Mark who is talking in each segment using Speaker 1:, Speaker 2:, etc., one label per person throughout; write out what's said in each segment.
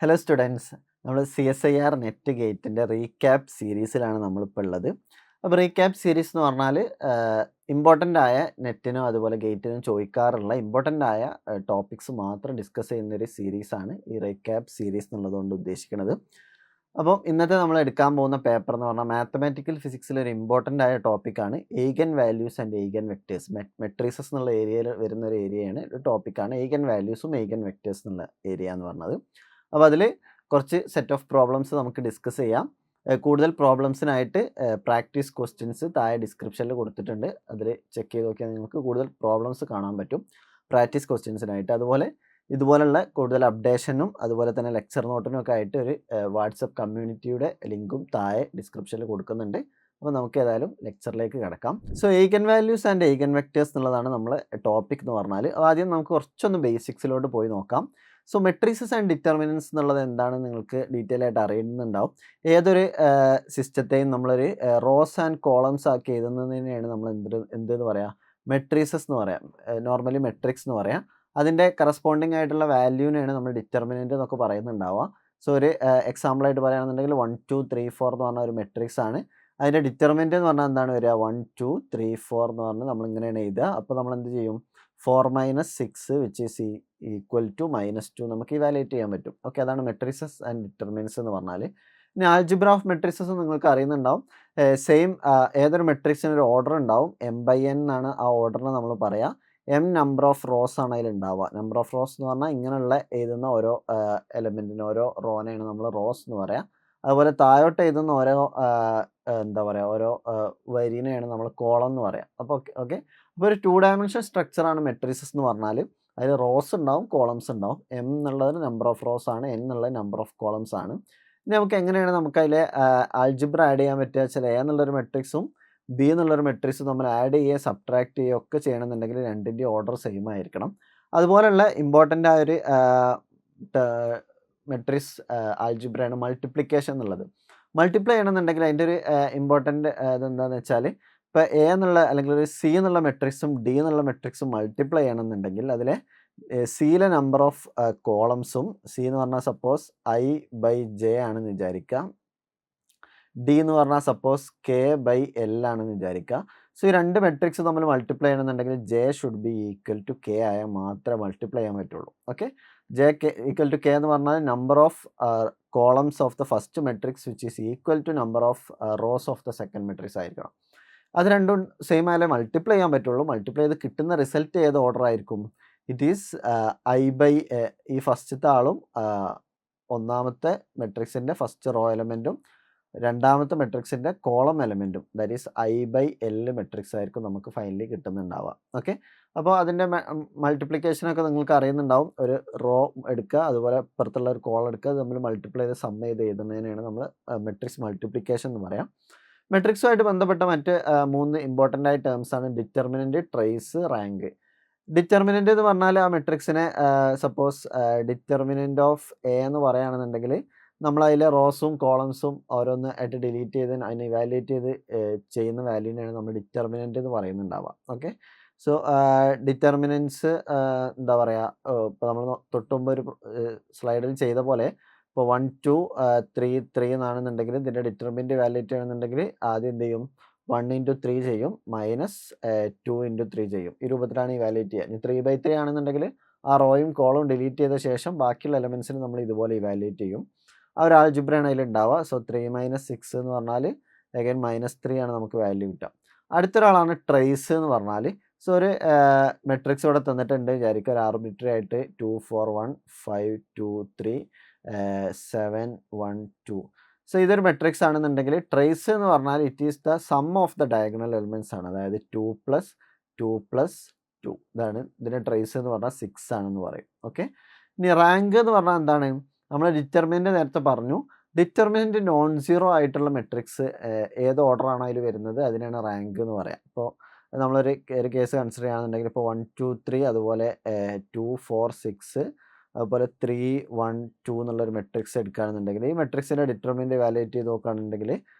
Speaker 1: Hello students, നമ്മൾ CSIR net ഗേറ്റിൻ്റെ recap സീരീസിലാണ് നമ്മളിപ്പോൾ ഉള്ളത്. അപ്പോൾ റീക്യാപ്പ് സീരീസ് എന്ന് പറഞ്ഞാൽ ഇമ്പോർട്ടൻ്റ് ആയ നെറ്റിനും അതുപോലെ ഗേറ്റിനും ചോദിക്കാറുള്ള ഇമ്പോർട്ടൻ്റ് ആയ ടോപ്പിക്സ് മാത്രം ഡിസ്കസ് ചെയ്യുന്നൊരു സീരീസാണ് ഈ റീക്യാപ്പ് സീരീസ് എന്നുള്ളതുകൊണ്ട് ഉദ്ദേശിക്കുന്നത്. അപ്പം ഇന്നത്തെ നമ്മൾ എടുക്കാൻ പോകുന്ന പേപ്പർ എന്ന് പറഞ്ഞാൽ മാത്തമാറ്റിക്കൽ ഫിസിക്സിൽ ഒരു ഇമ്പോർട്ടൻ്റ് ആയ ടോപ്പിക്കാണ് eigen values and eigen vectors. Matrices എന്നുള്ള ഏരിയയിൽ വരുന്ന ഒരു ഏരിയയാണ്, ഒരു ടോപ്പിക്കാണ് എയ്ഗൻ വാല്യൂസും എയ്ഗൻ വെക്റ്റേഴ്സ് എന്നുള്ള ഏരിയ എന്ന് പറഞ്ഞത്. അപ്പോൾ അതിൽ കുറച്ച് സെറ്റ് ഓഫ് പ്രോബ്ലംസ് നമുക്ക് ഡിസ്കസ് ചെയ്യാം. കൂടുതൽ പ്രോബ്ലംസിനായിട്ട് പ്രാക്ടീസ് ക്വസ്റ്റ്യൻസ് താഴെ ഡിസ്ക്രിപ്ഷനിൽ കൊടുത്തിട്ടുണ്ട്. അതിൽ ചെക്ക് ചെയ്ത് നോക്കിയാൽ നിങ്ങൾക്ക് കൂടുതൽ പ്രോബ്ലംസ് കാണാൻ പറ്റും പ്രാക്ടീസ് ക്വസ്റ്റ്യൻസിനായിട്ട്. അതുപോലെ ഇതുപോലുള്ള കൂടുതൽ അപ്ഡേഷനും അതുപോലെ തന്നെ ലെക്ചർ നോട്ടിനും ഒക്കെ ആയിട്ട് ഒരു വാട്സപ്പ് കമ്മ്യൂണിറ്റിയുടെ ലിങ്കും താഴെ ഡിസ്ക്രിപ്ഷനിൽ കൊടുക്കുന്നുണ്ട്. അപ്പോൾ നമുക്ക് ഏതായാലും ലെക്ചറിലേക്ക് കിടക്കാം. So eigen values and eigen vectors എന്നുള്ളതാണ് നമ്മൾ ടോപ്പിക് എന്ന് പറഞ്ഞാൽ. ആദ്യം നമുക്ക് കുറച്ചൊന്ന് ബേസിക്സിലോട്ട് പോയി നോക്കാം. സോ മെട്രീസസ് ആൻഡ് ഡിറ്റർമിനൻസ് എന്നുള്ളത് എന്താണെന്ന് നിങ്ങൾക്ക് ഡീറ്റെയിൽ ആയിട്ട് അറിയുന്നുണ്ടാവും. ഏതൊരു സിസ്റ്റത്തെയും നമ്മളൊരു റോസ് ആൻഡ് കോളംസ് ആക്കി എഴുതുന്നതിനെയാണ് നമ്മൾ എന്തെന്ന് പറയാം, മെട്രീസസ് എന്ന് പറയാം. നോർമലി മെട്രിക്സ് എന്ന് പറയാം. അതിൻ്റെ കറസ്പോണ്ടിങ് ആയിട്ടുള്ള വാല്യൂവിനെയാണ് നമ്മൾ ഡിറ്റർമിനൻ്റ് എന്നൊക്കെ പറയുന്നുണ്ടാവുക. സോ ഒരു എക്സാമ്പിളായിട്ട് പറയുകയാണെന്നുണ്ടെങ്കിൽ 1 2 3 4 എന്ന് പറഞ്ഞ ഒരു മെട്രിക്സ് ആണ്. അതിൻ്റെ ഡിറ്റർമിനൻ്റ് എന്ന് പറഞ്ഞാൽ എന്താണ് വരിക, 1 2 3 4 എന്ന് പറഞ്ഞാൽ നമ്മൾ ഇങ്ങനെയാണ് എഴുതുക. അപ്പോൾ നമ്മൾ എന്ത് ചെയ്യും, 4 - 6 വിച്ച് ഈസ് ഈക്വൽ ടു -2 നമുക്ക് ഇവാലുവേറ്റ് ചെയ്യാൻ പറ്റും. ഓക്കെ, അതാണ് മെട്രിസസ് ആൻഡ് ഡിറ്റർമിനൻസ് എന്ന് പറഞ്ഞാൽ. ഇനി ആൽജിബ്ര ഓഫ് മെട്രിക്സസ് നിങ്ങൾക്ക് അറിയുന്നുണ്ടാവും. സെയിം ഏതൊരു മെട്രിക്സിന് ഒരു ഓർഡർ ഉണ്ടാവും. M/n എന്നാണ് ആ ഓർഡറിനെ നമ്മൾ പറയുക. m നമ്പർ ഓഫ് റോസ് ആണ് അതിലുണ്ടാവുക. നമ്പർ ഓഫ് റോസ് എന്ന് പറഞ്ഞാൽ ഇങ്ങനെയുള്ള എഴുതുന്ന ഓരോ എലമെൻറ്റിന്, ഓരോ റോനെയാണ് നമ്മൾ റോസ് എന്ന് പറയുക. അതുപോലെ താഴോട്ട് എഴുതുന്ന ഓരോ എന്താ പറയുക, ഓരോ വരിനെയാണ് നമ്മൾ കോളം എന്ന് പറയുക. അപ്പോൾ ഓക്കെ, അപ്പോൾ ഒരു 2 ഡയമെൻഷൻ സ്ട്രക്ചറാണ് മെട്രിസസ് എന്ന് പറഞ്ഞാൽ. അതിൽ റോസ് ഉണ്ടാവും, കോളംസ് ഉണ്ടാവും. m എന്നുള്ളത് നമ്പർ ഓഫ് റോസ് ആണ്, n എന്നുള്ളത് നമ്പർ ഓഫ് കോളംസ് ആണ്. ഇനി നമുക്ക് എങ്ങനെയാണ് നമുക്ക് അതിൽ ആൽജിബ്ര ആഡ് ചെയ്യാൻ പറ്റുക വെച്ചാൽ, A എന്നുള്ളൊരു മെട്രിക്സും B എന്നുള്ളൊരു മെട്രിക്സും നമ്മൾ ആഡ് ചെയ്യുക, സബ്ട്രാക്ട് ചെയ്യുക ഒക്കെ ചെയ്യണമെന്നുണ്ടെങ്കിൽ രണ്ടിൻ്റെ ഓർഡർ സെയിം ആയിരിക്കണം. അതുപോലെയുള്ള ഇമ്പോർട്ടൻ്റ് ആയ ഒരു മെട്രിക്സ് ആൽജിബ്രയാണ് മൾട്ടിപ്ലിക്കേഷൻ എന്നുള്ളത്. മൾട്ടിപ്ലൈ ചെയ്യണമെന്നുണ്ടെങ്കിൽ അതിൻ്റെ ഒരു ഇമ്പോർട്ടൻ്റ് ഇതെന്താണെന്ന് വെച്ചാൽ, ഇപ്പോൾ A എന്നുള്ള അല്ലെങ്കിൽ ഒരു C എന്നുള്ള മെട്രിക്സും D എന്നുള്ള മെട്രിക്സും മൾട്ടിപ്ലൈ ചെയ്യണമെന്നുണ്ടെങ്കിൽ അതിലെ സിയിലെ നമ്പർ ഓഫ് കോളംസും, സി എന്ന് പറഞ്ഞാൽ സപ്പോസ് I/J ആണെന്ന് വിചാരിക്കുക, D എന്ന് പറഞ്ഞാൽ സപ്പോസ് K/L ആണെന്ന് വിചാരിക്കുക. സോ ഈ രണ്ട് മെട്രിക്സ് നമ്മൾ മൾട്ടിപ്ലൈ ചെയ്യണമെന്നുണ്ടെങ്കിൽ J should be equal to K ആയാൽ മാത്രമേ മൾട്ടിപ്ലൈ ചെയ്യാൻ പറ്റുള്ളൂ. Okay, J equal to K എന്ന് പറഞ്ഞാൽ number of columns of the first matrix which is equal to number of rows of the second matrix ആയിരിക്കണം. അത് രണ്ടും സെയിം ആയാലേ മൾട്ടിപ്ലൈ ചെയ്യാൻ പറ്റുള്ളൂ. മൾട്ടിപ്ലൈ ചെയ്ത് കിട്ടുന്ന റിസൾട്ട് ഏത് ഓർഡർ ആയിരിക്കും, ഇറ്റ് ഈസ് I/A. ഈ ഫസ്റ്റത്തെ ആളും ഒന്നാമത്തെ മെട്രിക്സിൻ്റെ ഫസ്റ്റ് റോ എലമെൻറ്റും രണ്ടാമത്തെ മെട്രിക്സിൻ്റെ കോളം എലമെൻറ്റും, ദാറ്റ് ഈസ് I/L മെട്രിക്സ് ആയിരിക്കും നമുക്ക് ഫൈനലി കിട്ടുന്നുണ്ടാവുക. ഓക്കെ, അപ്പോൾ അതിൻ്റെ മൾട്ടിപ്ലിക്കേഷനൊക്കെ നിങ്ങൾക്ക് അറിയുന്നുണ്ടാവും. ഒരു റോ എടുക്കുക, അതുപോലെ ഇപ്പുറത്തുള്ള ഒരു കോളം എടുക്കുക, അത് നമ്മൾ മൾട്ടിപ്ലൈ ചെയ്ത് സം ചെയ്ത് എഴുതുന്നതിനാണ് നമ്മൾ മെട്രിക്സ് മൾട്ടിപ്ലിക്കേഷൻ എന്ന് പറയാം. മെട്രിക്സുമായിട്ട് ബന്ധപ്പെട്ട മറ്റ് 3 ഇമ്പോർട്ടൻ്റ് ആയ ടേംസ് ആണ് ഡിറ്റർമിനൻ്റ്, ട്രേസ്, റാങ്ക്. ഡിറ്റർമിനൻ്റ് എന്ന് പറഞ്ഞാൽ ആ മെട്രിക്സിനെ സപ്പോസ് ഡിറ്റർമിനൻ്റ് ഓഫ് A എന്ന് പറയുകയാണെന്നുണ്ടെങ്കിൽ നമ്മളതിലെ റോസും കോളംസും ഓരോന്ന് ആയിട്ട് ഡിലീറ്റ് ചെയ്ത് അതിനെ ഇവാലുവേറ്റ് ചെയ്ത് ചെയ്യുന്ന വാല്യൂവിനെയാണ് നമ്മൾ ഡിറ്റർമിനൻ്റ് എന്ന് പറയുന്നുണ്ടാവുക. ഓക്കെ, സോ ഡിറ്റർമിനൻസ് എന്താ പറയുക, ഇപ്പോൾ നമ്മൾ തൊട്ടുമുമ്പ് ഒരു സ്ലൈഡിൽ ചെയ്ത പോലെ, ഇപ്പോൾ 1 2 3 3 എന്നാണെന്നുണ്ടെങ്കിൽ ഇതിൻ്റെ ഡിറ്റർമിനൻ്റ് ഇവാലുവേറ്റ് ചെയ്യണമെന്നുണ്ടെങ്കിൽ ആദ്യം എന്ത് ചെയ്യും, 1 × 3 ചെയ്യും, -2 × 3 ചെയ്യും. ഈ രൂപത്തിലാണ് ഇവാലുവേറ്റ് ചെയ്യുക. ഇനി 3/3 ആണെന്നുണ്ടെങ്കിൽ ആ റോയും കോളവും ഡിലീറ്റ് ചെയ്ത ശേഷം ബാക്കിയുള്ള എലമെൻസിന് നമ്മൾ ഇതുപോലെ ഇവാലുവേറ്റ് ചെയ്യും. ആ ഒരു ആൽജിബ്രയാണ് അതിലുണ്ടാവുക. സോ 3 - 6 എന്ന് പറഞ്ഞാൽ അഗൈൻ -3 ആണ് നമുക്ക് വാല്യൂ കിട്ടുക. അടുത്തൊരാളാണ് ട്രേസ് എന്ന് പറഞ്ഞാൽ. സോ ഒരു മെട്രിക്സ് ഇവിടെ തന്നിട്ടുണ്ട് വിചാരിക്കുക, ഒരു ആർബിട്രറി ആയിട്ട് 2 4 1 5 2 3 7 1 2. സോ ഇതൊരു മെട്രിക്സ് ആണെന്നുണ്ടെങ്കിൽ ട്രേസ് എന്ന് പറഞ്ഞാൽ it is the sum of the diagonal elements ആണ്. അതായത് 2 + 2 + 2 ഇതാണ് ഇതിൻ്റെ ട്രേസ് എന്ന് പറഞ്ഞാൽ 6 ആണെന്ന് പറയും. ഓക്കെ, ഇനി റാങ്ക് എന്ന് പറഞ്ഞാൽ എന്താണ്, നമ്മൾ ഡിറ്റർമിനൻ്റ് നേരത്തെ പറഞ്ഞു. ഡിറ്റർമിനൻ്റ് നോൺ സീറോ ആയിട്ടുള്ള മെട്രിക്സ് ഏത് ഓർഡറാണ് അതിൽ വരുന്നത് അതിനാണ് റാങ്ക് എന്ന് പറയാം. ഇപ്പോൾ നമ്മളൊരു കേസ് കൺസിഡർ ചെയ്യുകയാണെന്നുണ്ടെങ്കിൽ ഇപ്പോൾ 1 2 3 അതുപോലെ 2 4 6 അതുപോലെ 3 1 2 എന്നുള്ളൊരു മെട്രിക്സ് എടുക്കുകയാണെന്നുണ്ടെങ്കിൽ ഈ മെട്രിക്സിൻ്റെ ഡിറ്റർമിനൻ്റ് വാലുവേറ്റ് ചെയ്ത് നോക്കുകയാണെന്നുണ്ടെങ്കിൽ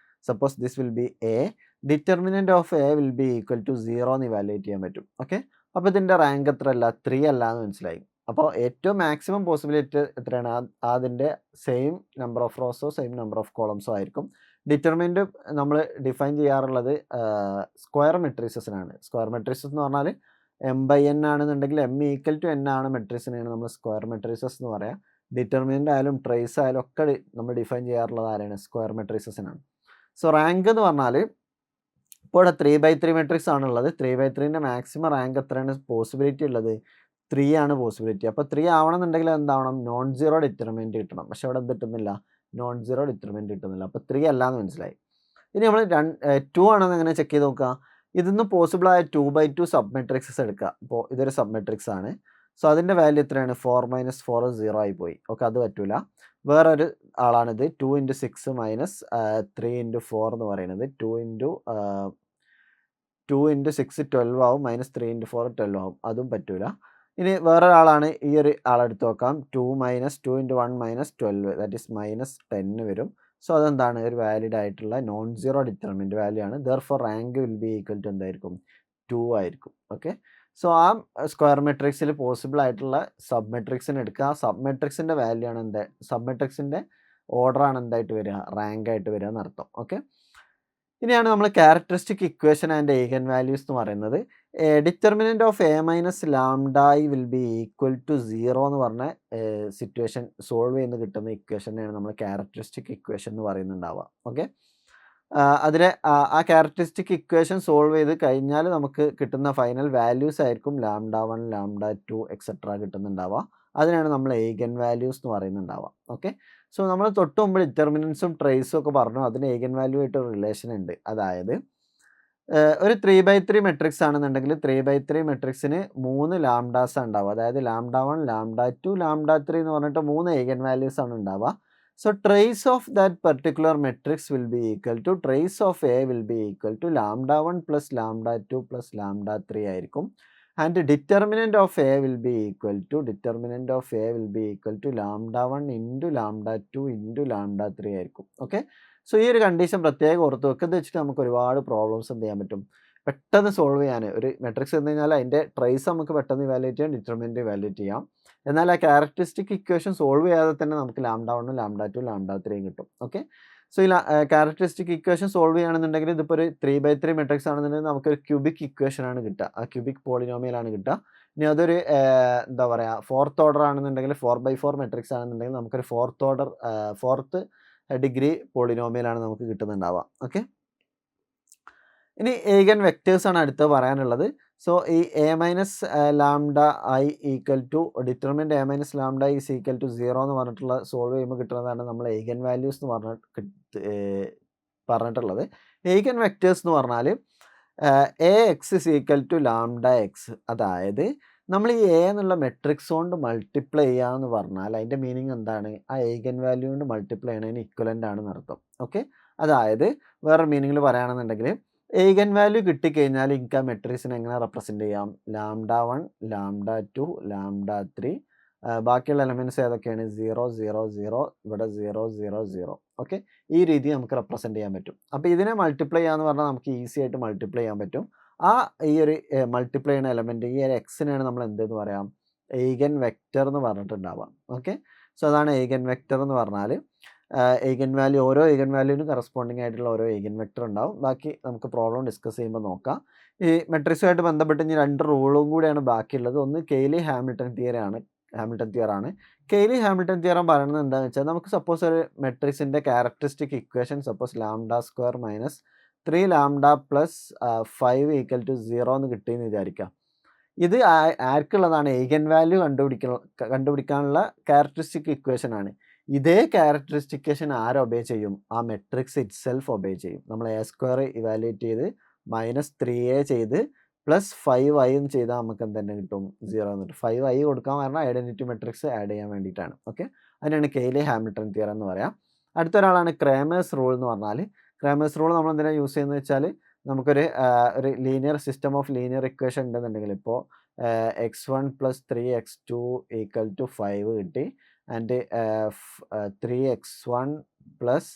Speaker 1: suppose this will be A, determinant of A will be equal to 0 എന്ന് ഇവാലുവേറ്റ് ചെയ്യാൻ പറ്റും. ഓക്കെ, അപ്പോൾ ഇതിൻ്റെ റാങ്ക് എത്ര അല്ല, 3 അല്ല എന്ന് മനസ്സിലായി. അപ്പോൾ ഏറ്റവും മാക്സിമം പോസിബിലിറ്റി എത്രയാണ്? അതിൻ്റെ സെയിം നമ്പർ ഓഫ് റോസോ സെയിം നമ്പർ ഓഫ് കോളംസോ ആയിരിക്കും. ഡിറ്റർമിനൻ്റ് നമ്മൾ ഡിഫൈൻ ചെയ്യാറുള്ളത് സ്ക്വയർ മെട്രിസസിനാണ്. സ്ക്വയർ മെട്രിസസ് എന്ന് പറഞ്ഞാൽ m/n ആണെന്നുണ്ടെങ്കിൽ m=n ആണ് മെട്രിക്സിനെയാണ് നമ്മൾ സ്ക്വയർ മെട്രിസസ് എന്ന് പറയാം. ഡിറ്റർമിനൻ്റ് ആയാലും ട്രേസ് ആയാലും ഒക്കെ നമ്മൾ ഡിഫൈൻ ചെയ്യാറുള്ളത് ആരാണ്? സ്ക്വയർ മെട്രിസസിനാണ്. സോ റാങ്ക് എന്ന് പറഞ്ഞാൽ ഇപ്പോൾ ഇവിടെ 3/3 മെട്രിക്സ് ആണുള്ളത്. 3/3ൻ്റെ മാക്സിമം റാങ്ക് എത്രയാണ് പോസിബിലിറ്റി ഉള്ളത്? 3 ആണ് പോസിബിലിറ്റി. അപ്പോൾ 3 ആവണമെന്നുണ്ടെങ്കിൽ എന്താവണം? നോൺ സീറോ ഡിറ്റർമിനൻ്റ് കിട്ടണം. പക്ഷേ ഇവിടെ എന്ത് കിട്ടുന്നില്ല? നോൺ സീറോ ഡിറ്റർമിനൻ്റ് കിട്ടുന്നില്ല. അപ്പോൾ 3 അല്ല എന്ന് മനസ്സിലായി. ഇനി നമ്മൾ 2 ആണെന്ന് എങ്ങനെ ചെക്ക് ചെയ്ത് നോക്കുക? ഇതിന്ന് പോസിബിളായ 2/2 സബ് മെട്രിക്സസ് എടുക്കുക. അപ്പോൾ ഇതൊരു സബ് മെട്രിക്സ് ആണ്. സോ അതിൻ്റെ വാല്യൂ എത്രയാണ്? 4 - 4 0 ആയി പോയി. ഓക്കെ, അത് പറ്റൂല. വേറൊരു ആളാണിത് 2 × 6 - 3 × 4 എന്ന് പറയുന്നത്. 2 × 6 12 ആവും, -3 × 4 12 ആവും. അതും പറ്റൂല. ഇനി വേറൊരാളാണ്, ഈ ഒരു ആളെടുത്ത് നോക്കാം. 2 - 2 × 1 - 12 ദാറ്റ് ഈസ് -10 വരും. സോ അതെന്താണ്? ഒരു വാലിഡ് ആയിട്ടുള്ള നോൺ സീറോ ഡിറ്റർമിനൻ്റ് വാല്യൂ ആണ്. Therefore rank will be equal to എന്തായിരിക്കും? 2 ആയിരിക്കും. ഓക്കെ, സോ ആ സ്ക്വയർ മെട്രിക്സിൽ പോസിബിൾ ആയിട്ടുള്ള സബ് മെട്രിക്സിന് എടുക്കുക. ആ സബ് മെട്രിക്സിൻ്റെ വാല്യൂ ആണ് സബ് മെട്രിക്സിൻ്റെ ഓർഡറാണ് എന്തായിട്ട് വരിക? റാങ്ക് ആയിട്ട് വരിക എന്നർത്ഥം. ഓക്കെ, ഇനിയാണ് നമ്മൾ characteristic equation and eigen values എന്ന് പറയുന്നത്. Determinant of a - λ will be equal to 0 എന്ന് പറഞ്ഞ സിറ്റുവേഷൻ സോൾവ് ചെയ്യുന്ന കിട്ടുന്ന ഇക്വേഷനെയാണ് നമ്മൾ ക്യാരക്ടറിസ്റ്റിക് ഇക്വേഷൻ എന്ന് പറയുന്നുണ്ടാവുക. ഓക്കെ, അതിലെ ആ ക്യാരക്ടറിസ്റ്റിക് ഇക്വേഷൻ സോൾവ് ചെയ്ത് കഴിഞ്ഞാൽ നമുക്ക് കിട്ടുന്ന ഫൈനൽ വാല്യൂസ് ആയിരിക്കും λ1 λ2 എക്സെട്ര കിട്ടുന്നുണ്ടാവുക. അതിനാണ് നമ്മൾ ഈഗൻ വാല്യൂസ് എന്ന് പറയുന്നുണ്ടാവുക. ഓക്കെ, സോ നമ്മൾ തൊട്ട് മുമ്പ് ഡിറ്റർമിനൻസും ട്രേസും ഒക്കെ പറഞ്ഞു. അതിന് ഈഗൻ വാല്യൂ ആയിട്ട് ഒരു റിലേഷൻ ഉണ്ട്. അതായത് ഒരു 3/3 മെട്രിക്സ് ആണെന്നുണ്ടെങ്കിൽ 3/3 മെട്രിക്സിന് 3 ലാംഡാസ് ഉണ്ടാവുക. അതായത് λ1 λ2 λ3 എന്ന് പറഞ്ഞിട്ട് 3 ഈഗൻ വാല്യൂസ് ആണ് ഉണ്ടാവുക. So trace of that particular matrix will be equal to trace of A will be equal to λ1 + λ2 + λ3 ആയിരിക്കും. And determinant of A will be equal to λ1 × λ2 × λ3 ആയിരിക്കും. ഓക്കെ, സോ ഈ ഒരു കണ്ടീഷൻ പ്രത്യേകം ഓർത്ത് വെക്കുക. ഇത് വെച്ചിട്ട് നമുക്ക് ഒരുപാട് പ്രോബ്ലംസ് എന്ത് ചെയ്യാൻ പറ്റും? പെട്ടെന്ന് സോൾവ് ചെയ്യാൻ. ഒരു മെട്രിക്സ് എന്ന് കഴിഞ്ഞാൽ അതിൻ്റെ ട്രേസ് നമുക്ക് പെട്ടെന്ന് ഇവാലുവേറ്റ് ചെയ്യാം, ഡിറ്റർമിനൻ്റ് ഇവാലുവേറ്റ് ചെയ്യാം. എന്നാൽ ആ ക്യാരക്ടറിസ്റ്റിക് ഇക്വേഷൻ സോൾവ് ചെയ്യാതെ തന്നെ നമുക്ക് λ1 λ2 λ3 കിട്ടും. ഓക്കെ, സോ ഈ ക്യാരക്ടറിസ്റ്റിക് ഇക്വേഷൻ സോൾവ് ചെയ്യുകയാണെന്നുണ്ടെങ്കിൽ ഇതിപ്പോൾ ഒരു 3/3 മെട്രിക്സ് ആണെന്നുണ്ടെങ്കിൽ നമുക്കൊരു ക്യൂബിക് ഇക്വേഷൻ ആണ് കിട്ടുക. ആ ക്യൂബിക് പോളിനോമിയലാണ് കിട്ടുക. ഇനി അതൊരു എന്താ പറയുക, ഫോർത്ത് ഓർഡർ ആണെന്നുണ്ടെങ്കിൽ 4/4 മെട്രിക്സ് ആണെന്നുണ്ടെങ്കിൽ നമുക്കൊരു ഫോർത്ത് ഡിഗ്രി പോളിനോമിയലാണ് നമുക്ക് കിട്ടുന്നുണ്ടാവുക. ഓക്കെ, ഇനി ഈഗൻ വെക്റ്റേഴ്സ് ആണ് അടുത്ത് പറയാനുള്ളത്. സോ ഈ a - λi equal to determinant a - λi is equal to 0 എന്ന് പറഞ്ഞിട്ടുള്ള സോൾവ് ചെയ്യുമ്പോൾ കിട്ടുന്നതാണ് നമ്മൾ ഈഗൻ വാല്യൂസ് എന്ന് പറഞ്ഞിട്ടുള്ളത്. ഈഗൻ വെക്റ്റേഴ്സ് എന്ന് പറഞ്ഞാൽ ax is equal to λx. അതായത് നമ്മൾ ഈ a എന്നുള്ള മെട്രിക്സ് കൊണ്ട് മൾട്ടിപ്ലൈ ചെയ്യുക എന്ന് പറഞ്ഞാൽ അതിൻ്റെ മീനിങ് എന്താണ്? ആ ഈഗൻ വാല്യൂ കൊണ്ട് മൾട്ടിപ്ലൈ ചെയ്യണതിന് ഇക്വലൻ്റ് ആണെന്ന് അർത്ഥം. ഓക്കെ, അതായത് വേറെ മീനിങ്ങിൽ പറയുകയാണെന്നുണ്ടെങ്കിൽ ഈഗൻ വാല്യൂ കിട്ടിക്കഴിഞ്ഞാൽ എനിക്ക് ആ മെട്രിക്സിനെ എങ്ങനെ റെപ്രസെൻ്റ് ചെയ്യാം? λ1 λ2 λ3 ബാക്കിയുള്ള എലമെൻറ്റ്സ് ഏതൊക്കെയാണ്? 0 0 0 ഇവിടെ 0 0 0. ഓക്കെ, ഈ രീതി നമുക്ക് റെപ്രസെൻ്റ് ചെയ്യാൻ പറ്റും. അപ്പോൾ ഇതിനെ മൾട്ടിപ്ലൈ ചെയ്യാന്ന് പറഞ്ഞാൽ നമുക്ക് ഈസി ആയിട്ട് മൾട്ടിപ്ലൈ ചെയ്യാൻ പറ്റും. ആ ഈ ഒരു മൾട്ടിപ്ലൈ ചെയ്യുന്ന എലമെൻറ്റ്, ഈ ഒരു എക്സിനെയാണ് നമ്മൾ എന്തെന്ന് പറയാം? ഈഗൻ വെക്റ്റർ എന്ന് പറഞ്ഞിട്ടുണ്ടാവാം. ഓക്കെ, സോ അതാണ് ഈഗൻ വെക്റ്റർ എന്ന് പറഞ്ഞാൽ. ഈഗൻ വാല്യൂ, ഓരോ ഈഗൻ വാല്യൂവിനും കറസ്പോണ്ടിങ് ആയിട്ടുള്ള ഓരോ ഈഗൻ വെക്റ്റർ ഉണ്ടാവും. ബാക്കി നമുക്ക് പ്രോബ്ലം ഡിസ്കസ് ചെയ്യുമ്പോൾ നോക്കാം. ഈ മെട്രിക്സുമായിട്ട് ബന്ധപ്പെട്ട് ഇനി 2 റൂളും കൂടിയാണ് ബാക്കിയുള്ളത്. ഒന്ന് കെയ്ലി ഹാമിൽട്ടൺ തിയർ ആണ്. കെയ്ലി ഹാമിൽട്ടൺ തിയറം പറയുന്നത് എന്താണെന്ന് വെച്ചാൽ, നമുക്ക് സപ്പോസ് ഒരു മെട്രിക്സിൻ്റെ characteristic equation suppose λ² - 3λ + 5 equal to 0 എന്ന് കിട്ടിയെന്ന് വിചാരിക്കാം. ഇത് ആർക്കുള്ളതാണ്? ഈഗൻ വാല്യൂ കണ്ടുപിടിക്കാനുള്ള ക്യാരക്ടറിസ്റ്റിക് ഇക്വേഷൻ ആണ്. ഇതേ ക്യാരക്ടറിസ്റ്റിക്കേഷൻ ആര് ഒബേ ചെയ്യും? ആ മെട്രിക്സ് ഇറ്റ് സെൽഫ് ഒബേ ചെയ്യും. നമ്മൾ a² ഇവാലുവേറ്റ് ചെയ്ത് -3a ചെയ്ത് +5i എന്ന് ചെയ്താൽ നമുക്ക് എന്തെന്നെ കിട്ടും? 0 എന്ന് കിട്ടും. 5i കൊടുക്കാൻ കാരണം ഐഡൻറ്റിറ്റി മെട്രിക്സ് ആഡ് ചെയ്യാൻ വേണ്ടിയിട്ടാണ്. ഓക്കെ, അതിനാണ് കെയ്ലി ഹാമിൽട്ടൺ തിയറം എന്ന് പറയാം. അടുത്തൊരാളാണ് ക്രേമേഴ്സ് റൂൾ എന്ന് പറഞ്ഞാൽ. ക്രേമേഴ്സ് റൂൾ നമ്മൾ എന്തിനാണ് യൂസ് ചെയ്യുന്നത് വെച്ചാൽ, നമുക്കൊരു linear system of linear equation ഉണ്ടെന്നുണ്ടെങ്കിൽ, ഇപ്പോൾ x1 + 3x2 ഈക്വൽ ടു 5 കിട്ടി. And 3x1 +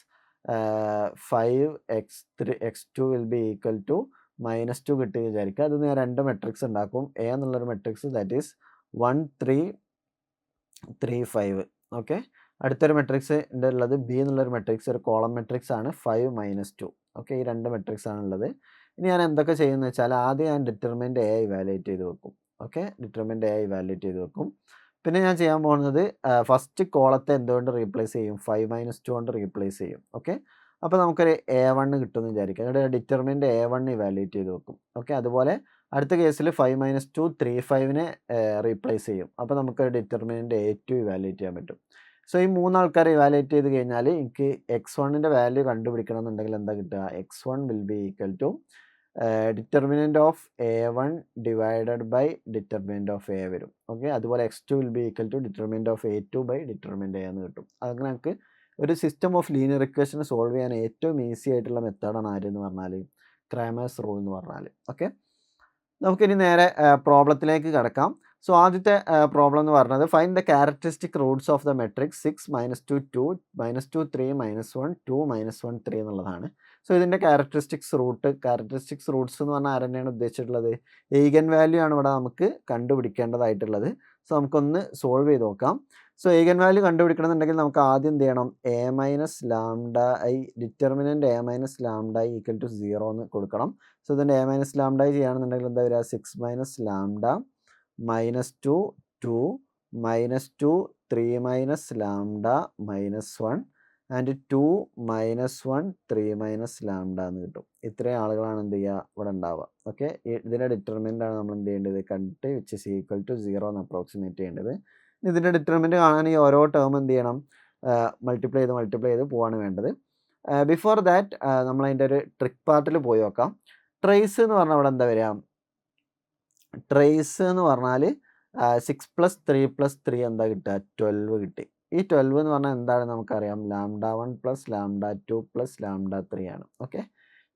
Speaker 1: 5x2 will be equal to -2 കിട്ടി വിചാരിക്കുക. അത് ഞാൻ 2 മെട്രിക്സ് ഉണ്ടാക്കും. എ എന്നുള്ളൊരു മെട്രിക്സ് ദാറ്റ് ഈസ് 1 3 3 5. ഓക്കെ, അടുത്തൊരു മെട്രിക്സ് എൻ്റെ ഉള്ളത് ബി എന്നുള്ളൊരു മെട്രിക്സ് ഒരു കോളം മെട്രിക്സ് ആണ് 5 -2. ഓക്കെ, ഈ രണ്ട് മെട്രിക്സ് ആണുള്ളത്. ഇനി ഞാൻ എന്തൊക്കെ ചെയ്യുന്നത് വെച്ചാൽ ആദ്യം ഞാൻ ഡിറ്റർമിനൻ്റ് എ ഇവാലുവേറ്റ് ചെയ്ത് വെക്കും. ഓക്കെ, ഡിറ്റർമിനൻ്റ് എ ഇവാലുവേറ്റ് ചെയ്ത് വെക്കും. പിന്നെ ഞാൻ ചെയ്യാൻ പോകുന്നത് ഫസ്റ്റ് കോളത്തെ എന്തുകൊണ്ട് റീപ്ലേസ് ചെയ്യും? 5 -2 കൊണ്ട് റീപ്ലേസ് ചെയ്യും. ഓക്കെ, അപ്പോൾ നമുക്കൊരു A1 കിട്ടുമെന്ന് വിചാരിക്കാം. എന്നിട്ട് ഡിറ്റർമിനൻ്റ് A1 ഇവാലുവേറ്റ് ചെയ്ത് വെക്കും. ഓക്കെ, അതുപോലെ അടുത്ത കേസിൽ 5 -2 3 5നെ റീപ്ലേസ് ചെയ്യും. അപ്പോൾ നമുക്ക് ഡിറ്റർമിനൻ്റ് A2 ഇവാലുവേറ്റ് ചെയ്യാൻ പറ്റും. സോ ഈ മൂന്നാൾക്കാരെ ഇവാലുവേറ്റ് ചെയ്ത് കഴിഞ്ഞാൽ എനിക്ക് x1ൻ്റെ വാല്യൂ കണ്ടുപിടിക്കണം എന്നുണ്ടെങ്കിൽ എന്താ കിട്ടുക? x1 will be equal to determinant of A1 divided by determinant of A വരും. ഓക്കെ, അതുപോലെ x2 will be equal to determinant of A2 by determinant A എന്ന് കിട്ടും. അങ്ങനെ നമുക്ക് ഒരു system of linear equation solve ചെയ്യാൻ ഏറ്റവും ഈസി ആയിട്ടുള്ള മെത്തേഡാണ് ആരെന്ന് പറഞ്ഞാൽ ക്രാമേഴ്സ് റൂൾ എന്ന് പറഞ്ഞാൽ. ഓക്കെ, നമുക്കിനി നേരെ പ്രോബ്ലത്തിലേക്ക് കിടക്കാം. സോ ആദ്യത്തെ പ്രോബ്ലം എന്ന് പറഞ്ഞത് find the characteristic Roots of the matrix 6 -2 2 -2 3 -1 2 -1 3 എന്നുള്ളതാണ്. സോ ഇതിൻ്റെ ക്യാരക്ടറിസ്റ്റിക്സ് റൂട്ട്സ് എന്ന് പറഞ്ഞാൽ ആരെന്നെയാണ് ഉദ്ദേശിച്ചിട്ടുള്ളത്? എയ്ഗൻ വാല്യൂ ആണ് ഇവിടെ നമുക്ക് കണ്ടുപിടിക്കേണ്ടതായിട്ടുള്ളത്. സോ നമുക്കൊന്ന് സോൾവ് ചെയ്ത് നോക്കാം. സോ എയ്ഗൻ വാല്യൂ കണ്ടുപിടിക്കണമെന്നുണ്ടെങ്കിൽ നമുക്ക് ആദ്യം എന്ത് ചെയ്യണം? A - λI determinant A - λI equal to 0 എന്ന് കൊടുക്കണം. സോ ഇതിൻ്റെ A - λI ചെയ്യുകയാണെന്നുണ്ടെങ്കിൽ എന്താ വരിക? 6 - λ -2 2 -2 3 - λ -1 ആൻഡ് 2 -1 3 - λ എന്ന് കിട്ടും. ഇത്രയും ആളുകളാണ് എന്ത് ചെയ്യുക ഇവിടെ ഉണ്ടാവുക. ഓക്കെ, ഇതിൻ്റെ ഡിറ്റർമിനൻ്റ് ആണ് നമ്മൾ എന്ത് ചെയ്യേണ്ടത്? കണ്ടിട്ട് വിച്ച് ഇസ് ഈക്വൽ ടു 0 എന്ന് അപ്രോക്സിമേറ്റ് ചെയ്യേണ്ടത്. ഇതിൻ്റെ ഡിറ്റർമിനൻ്റ് കാണാൻ ഈ ഓരോ ടേം എന്ത് ചെയ്യണം? മൾട്ടിപ്ലൈ ചെയ്ത് പോവാണ് വേണ്ടത്. ബിഫോർ ദാറ്റ് നമ്മൾ അതിൻ്റെ ഒരു ട്രിക്ക് പാർട്ടിൽ പോയി നോക്കാം. ട്രേസ് എന്ന് പറഞ്ഞാൽ ഇവിടെ എന്താ വരിക? ട്രേസ് എന്ന് പറഞ്ഞാൽ 6 + 3 + 3 എന്താ കിട്ടുക? 12 കിട്ടി. ഈ 12 എന്ന് പറഞ്ഞാൽ എന്താണ് നമുക്കറിയാം? λ1 + λ2 + λ3 ആണ്. ഓക്കെ,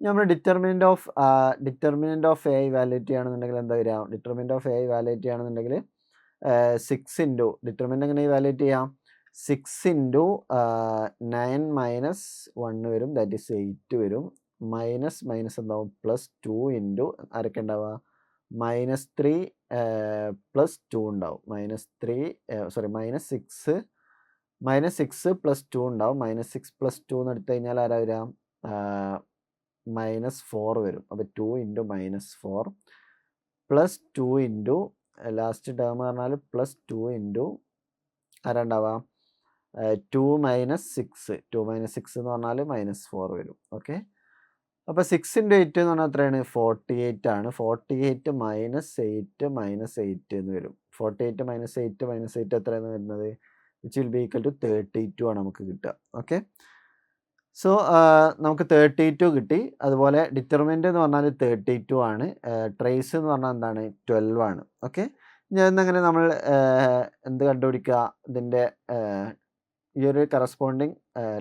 Speaker 1: നമ്മൾ ഡിറ്റർമിനൻ്റ് ഓഫ് എ ഇവാലുവേറ്റ് ചെയ്യുകയാണെന്നുണ്ടെങ്കിൽ എന്താ വരിക? ഡിറ്റർമിനൻ്റ് ഓഫ് എ ഇവാലുവേറ്റ് ചെയ്യുകയാണെന്നുണ്ടെങ്കിൽ 6 ഇൻറ്റു ഡിറ്റർമിനൻ്റ് എങ്ങനെ ഇവാലുവേറ്റ് ചെയ്യാം? 6 ഇൻറ്റു 9 - 1 വരും, ദാറ്റ് ഈസ് 8 വരും. മൈനസ് എന്താവും? +2 ഇൻറ്റു ആരൊക്കെ ഉണ്ടാവുക? -3 +2 ഉണ്ടാവും. -6 +2 ഉണ്ടാവും. -6 +2 എന്ന് എടുത്തു കഴിഞ്ഞാൽ ആരാ വരിക? -4 വരും. അപ്പോൾ 2 ഇൻറ്റു -4 +2 ഇൻറ്റു ലാസ്റ്റ് ടേം പറഞ്ഞാൽ +2 ഇൻറ്റു ആരാ ഉണ്ടാവുക? 2 - 6 എന്ന് പറഞ്ഞാൽ -4 വരും. ഓക്കെ, അപ്പോൾ 6 × 8 എന്ന് പറഞ്ഞാൽ എത്രയാണ്? 48 ആണ്. 48 - 8 എന്ന് വരും. 48 - 8 എത്രയാണ് വരുന്നത്? Which will be equal to 32 ആണ് നമുക്ക് കിട്ടുക. ഓക്കെ, സോ നമുക്ക് 32 കിട്ടി. അതുപോലെ ഡിറ്റർമിനൻ്റ് എന്ന് പറഞ്ഞാൽ 32 ആണ്. ട്രേസ് എന്ന് പറഞ്ഞാൽ എന്താണ്? 12 ആണ്. ഓക്കെ, ഞാൻ ഇന്നങ്ങനെ നമ്മൾ എന്ത് കണ്ടുപിടിക്കുക? ഇതിൻ്റെ ഈ ഒരു കറസ്പോണ്ടിങ്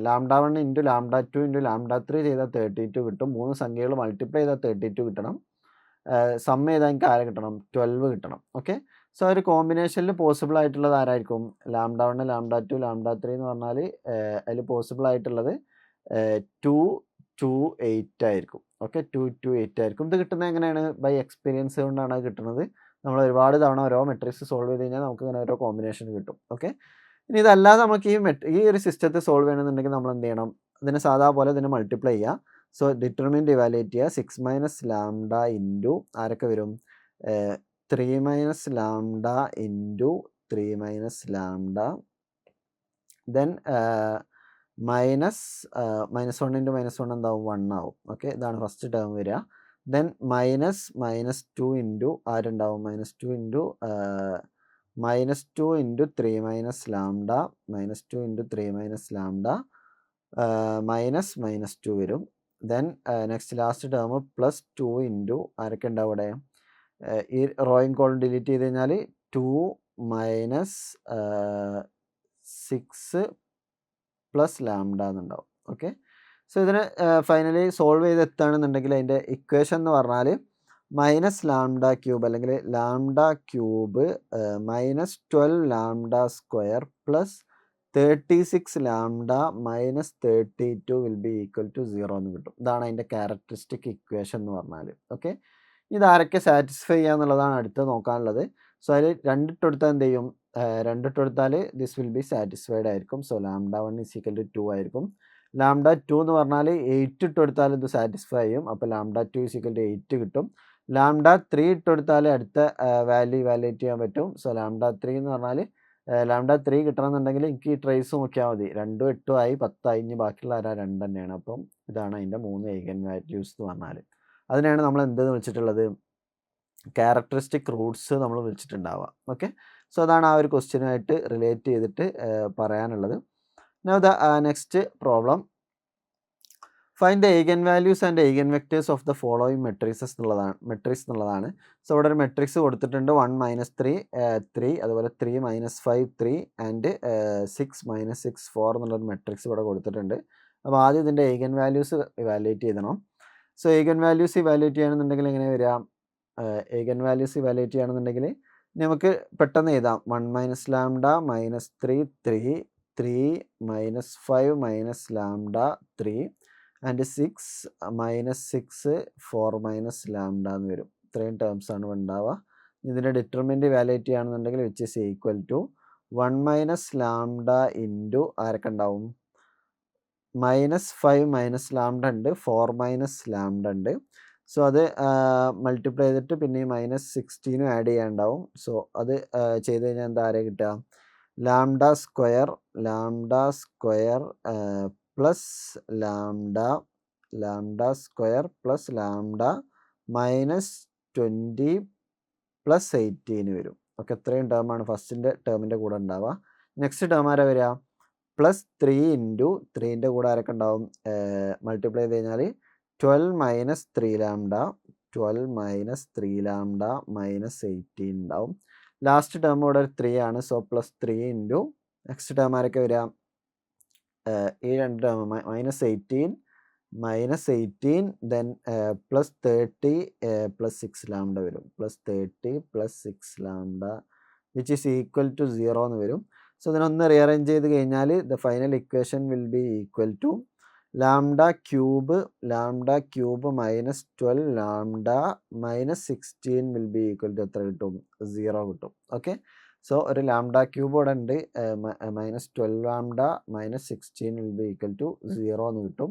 Speaker 1: λ1 ഇൻറ്റു λ2 ഇൻറ്റു λ3 ചെയ്താൽ 32 കിട്ടും. 3 സംഖ്യകൾ മൾട്ടിപ്ലൈ ചെയ്താൽ 32 കിട്ടണം. സം ചെയ്താൽ എനിക്ക് ആരെ കിട്ടണം? 12 കിട്ടണം. ഓക്കെ, സോ ഒരു കോമ്പിനേഷനിൽ പോസിബിൾ ആയിട്ടുള്ളത് ആരായിരിക്കും? λ1 λ2 λ3 എന്ന് പറഞ്ഞാൽ അതിൽ പോസിബിൾ ആയിട്ടുള്ളത് 2 2 8 ആയിരിക്കും. ഓക്കെ, 2 2 8 ആയിരിക്കും. ഇത് കിട്ടുന്നത് എങ്ങനെയാണ്? ബൈ എക്സ്പീരിയൻസ് കൊണ്ടാണ് അത് കിട്ടുന്നത്. നമ്മൾ ഒരുപാട് തവണ ഓരോ മെട്രിക്സ് സോൾവ് ചെയ്ത് കഴിഞ്ഞാൽ നമുക്ക് ഇങ്ങനെ ഓരോ കോമ്പിനേഷൻ കിട്ടും. ഓക്കെ, ഇനി ഇതല്ലാതെ നമുക്ക് ഈ ഒരു സിസ്റ്റത്തെ സോൾവ് ചെയ്യണമെന്നുണ്ടെങ്കിൽ നമ്മൾ എന്ത് ചെയ്യണം? ഇതിനെ സാധാ പോലെ ഇതിനെ മൾട്ടിപ്ലൈ ചെയ്യുക. സോ ഡിറ്റർമിനൻ്റ് ഇവാലുവേറ്റ് ചെയ്യുക. 6 - λ ഇൻറ്റു ആരൊക്കെ വരും? 3 - λ ഇൻറ്റു 3 - λ ദെൻ -1 ഇൻറ്റു -1 എന്താവും? 1 ആവും. ഓക്കെ, ഇതാണ് ഫസ്റ്റ് ടേം വരിക. ദെൻ -2 ഇൻറ്റു ആരുണ്ടാവും? -2 ഇൻറ്റു -2 ഇൻറ്റു 3 - λ -2 ഇൻറ്റു 3 - λ -2 വരും. Then next last term +2 into ആരൊക്കെ ഉണ്ടാവും അവിടെ? ഈ റോയും കോളും ഡിലീറ്റ് ചെയ്ത് കഴിഞ്ഞാൽ 2 - 6 + λ എന്നുണ്ടാവും. ഓക്കെ, സോ ഇതിന് ഫൈനലി സോൾവ് ചെയ്ത് എത്തുകയാണെന്നുണ്ടെങ്കിൽ അതിൻ്റെ ഇക്വേഷൻ എന്ന് പറഞ്ഞാൽ -λ³ അല്ലെങ്കിൽ λ³ -12 λ² +36 λ -32 വിൽ ബി ഈക്വൽ ടു 0 എന്ന് കിട്ടും. ഇതാണ് അതിൻ്റെ ക്യാരക്ടറിസ്റ്റിക് ഇക്വേഷൻ എന്ന് പറഞ്ഞാൽ. ഓക്കെ, ഇതാരൊക്കെ സാറ്റിസ്ഫൈ ചെയ്യുക എന്നുള്ളതാണ് അടുത്ത് നോക്കാനുള്ളത്. സോ അതിൽ രണ്ടിട്ടെടുത്താൽ എന്ത് ചെയ്യും? 2 ഇട്ട് കൊടുത്താൽ ദിസ് വിൽ ബി സാറ്റിസ്ഫൈഡ് ആയിരിക്കും. സോ λ1 = 2 ആയിരിക്കും. λ2 എന്ന് പറഞ്ഞാൽ 8 ഇട്ട് കൊടുത്താൽ ഇത് സാറ്റിസ്ഫൈ ചെയ്യും. അപ്പോൾ λ2 = 8 കിട്ടും. λ3 ഇട്ട് കൊടുത്താൽ അടുത്ത വാല്യൂ ഇവാലുവേറ്റ് ചെയ്യാൻ പറ്റും. സോ λ3 എന്ന് പറഞ്ഞാൽ λ3 കിട്ടണമെന്നുണ്ടെങ്കിൽ എനിക്ക് ഈ ട്രേസ് നോക്കിയാൽ മതി. 2ഉം 8ഉം ആയി 10 ആയി. ഇനി ബാക്കിയുള്ള 2 തന്നെയാണ്. അപ്പം ഇതാണ് അതിൻ്റെ 3 ഐഗൻ വാല്യൂസ് എന്ന് പറഞ്ഞാൽ. അതിനെയാണ് നമ്മൾ എന്തെന്ന് വിളിച്ചിട്ടുള്ളത്, ക്യാരക്ടറിസ്റ്റിക് റൂട്ട്സ് നമ്മൾ വിളിച്ചിട്ടുണ്ടാവുക. ഓക്കെ, സോ അതാണ് ആ ഒരു ക്വസ്റ്റ്യനുമായിട്ട് റിലേറ്റ് ചെയ്തിട്ട് പറയാനുള്ളത്. Now the next problem, find the eigen values and eigen vectors of the following matrix എന്നുള്ളതാണ്. സോ ഇവിടെ ഒരു മെട്രിക്സ് കൊടുത്തിട്ടുണ്ട്. 1 - 3 3, അതുപോലെ 3 - 5 3 ആൻഡ് 6 - 6 4 എന്നുള്ളൊരു മെട്രിക്സ് ഇവിടെ കൊടുത്തിട്ടുണ്ട്. അപ്പോൾ ആദ്യം ഇതിൻ്റെ eigen values ഇവാലുവേറ്റ് ചെയ്യണം. സോ eigen values ഇവാലുവേറ്റ് ചെയ്യണമെന്നുണ്ടെങ്കിൽ എങ്ങനെ വരിക, eigen values ഇവാലുവേറ്റ് ചെയ്യണമെന്നുണ്ടെങ്കിൽ നമുക്ക് പെട്ടെന്ന് എഴുതാം. 1 - λ - 3 3 3 - 5 - λ 3 ആൻഡ് 6 - 6 4 - λ എന്ന് വരും. ഇത്രയും ടേംസ് ആണ് ഉണ്ടാവുക. ഇതിൻ്റെ ഡിറ്റർമിനൻ്റ് ഇവാലുവേറ്റ് ചെയ്യുകയാണെന്നുണ്ടെങ്കിൽ which is equal to 1 - λ into ആരൊക്കെ ഉണ്ടാവും, -5 - λ ഉണ്ട്, 4 - λ ഉണ്ട്. സോ അത് മൾട്ടിപ്ലൈ ചെയ്തിട്ട് പിന്നെ -16 ആഡ് ചെയ്യാനുണ്ടാവും. സോ അത് ചെയ്ത് കഴിഞ്ഞാൽ എന്താ ആരെ കിട്ടുക, λ² പ്ലസ് λ² പ്ലസ് λ -20 പ്ലസ് 18 വരും. ഓക്കെ, ഇത്രയും ടേമാണ് ഫസ്റ്റിൻ്റെ ടേമിൻ്റെ കൂടെ ഉണ്ടാവുക. നെക്സ്റ്റ് ടേം ആരാ വരിക, +3 ഇൻറ്റു 3ൻ്റെ കൂടെ ആരൊക്കെ ഉണ്ടാവും, മൾട്ടിപ്ലൈ ചെയ്ത് കഴിഞ്ഞാൽ 12 - 3 λ 18 ഉണ്ടാവും. ലാസ്റ്റ് ടേം ഇവിടെ ഒരു 3 ആണ്. സോ +3 ഇൻറ്റു നെക്സ്റ്റ് ടേം ആരൊക്കെ വരിക, ഈ രണ്ട് ടേം -18 ദെൻ +30 +6 λ വരും. +30 +6 λ വിച്ച് ഈസ് ഈക്വൽ ടു 0 എന്ന് വരും. സോ ഇതിനൊന്ന് റീഅറേഞ്ച് ചെയ്ത് കഴിഞ്ഞാൽ the final equation will be equal to λ³ -12 λ -16 will be equal to എത്ര കിട്ടും, 0 കിട്ടും. ഓക്കെ, സോ ഒരു λ³ ഇവിടെ ഉണ്ട്, -12 λ -16 വിൽ ബി ഈക്വൽ ടു 0 എന്ന് കിട്ടും.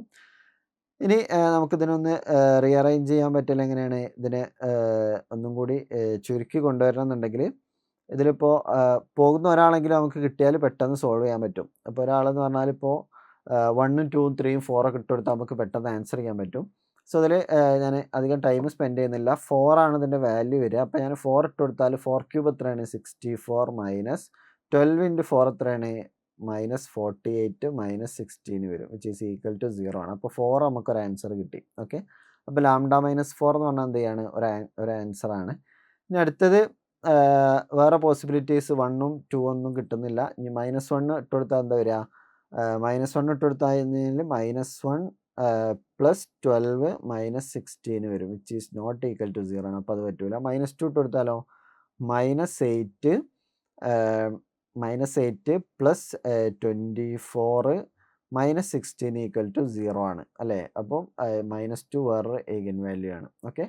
Speaker 1: ഇനി നമുക്കിതിനൊന്ന് റീഅറേഞ്ച് ചെയ്യാൻ പറ്റില്ല. എങ്ങനെയാണ് ഇതിനെ ഒന്നും കൂടി ചുരുക്കി കൊണ്ടുവരണം എന്നുണ്ടെങ്കിൽ, ഇതിലിപ്പോൾ പോകുന്ന ഒരാളെങ്കിലും നമുക്ക് കിട്ടിയാൽ പെട്ടെന്ന് സോൾവ് ചെയ്യാൻ പറ്റും. അപ്പോൾ ഒരാളെന്ന് പറഞ്ഞാൽ ഇപ്പോൾ 1ഉം 2ഉം 3ഉം 4ഒക്കെ ഇട്ട് കൊടുത്താൽ നമുക്ക് പെട്ടെന്ന് ആൻസർ ചെയ്യാൻ പറ്റും. സോ അതിൽ ഞാൻ അധികം ടൈം സ്പെൻഡ് ചെയ്യുന്നില്ല. 4 ആണ് ഇതിൻ്റെ വാല്യൂ വരിക. അപ്പോൾ ഞാൻ 4 ഇട്ട് കൊടുത്താൽ 4³ എത്രയാണ്, 64 -12 × 4 എത്രയാണ്, -48 -16 വരും, വിച്ച് ഈസ് ഈക്വൽ ടു 0 ആണ്. അപ്പോൾ 4 നമുക്കൊരു ആൻസർ കിട്ടി. ഓക്കെ, അപ്പോൾ λ - 4 എന്ന് പറഞ്ഞാൽ എന്ത് ചെയ്യാണ്, ഒരു ആൻസറാണ്. ഇനി അടുത്തത് വേറെ പോസിബിലിറ്റീസ് 1ഉം 2 ഒന്നും കിട്ടുന്നില്ല. ഇനി -1 ഇട്ട് കൊടുത്താൽ എന്താ വരിക, -1 ഇട്ട് കൊടുത്താൽ -1 + 12 -16 വരും, which is not equal to 0 ആണ്. അപ്പോൾ അത് പറ്റൂല. -2 ഇട്ട് കൊടുത്താലോ, -8 + 24 -16 ഈക്വൽ ടു 0 ആണ് അല്ലേ. അപ്പം -2 വേറൊരു eigen വാല്യൂ ആണ്. ഓക്കെ,